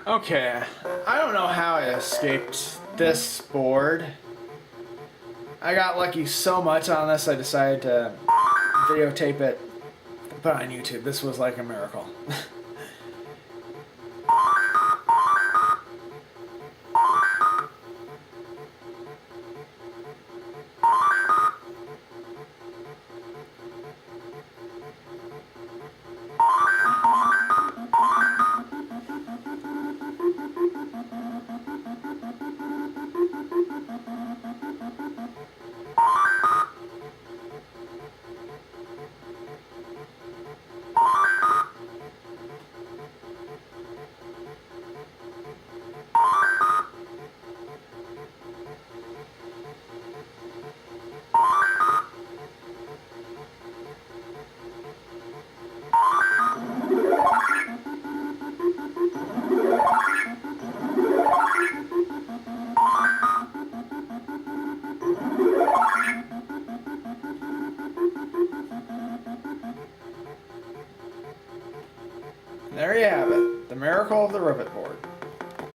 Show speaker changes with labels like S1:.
S1: Okay, I don't know how I escaped this board. I got lucky so much on this, I decided to videotape it, put it on YouTube. This was like a miracle. There you have it, the miracle of the Rivet board.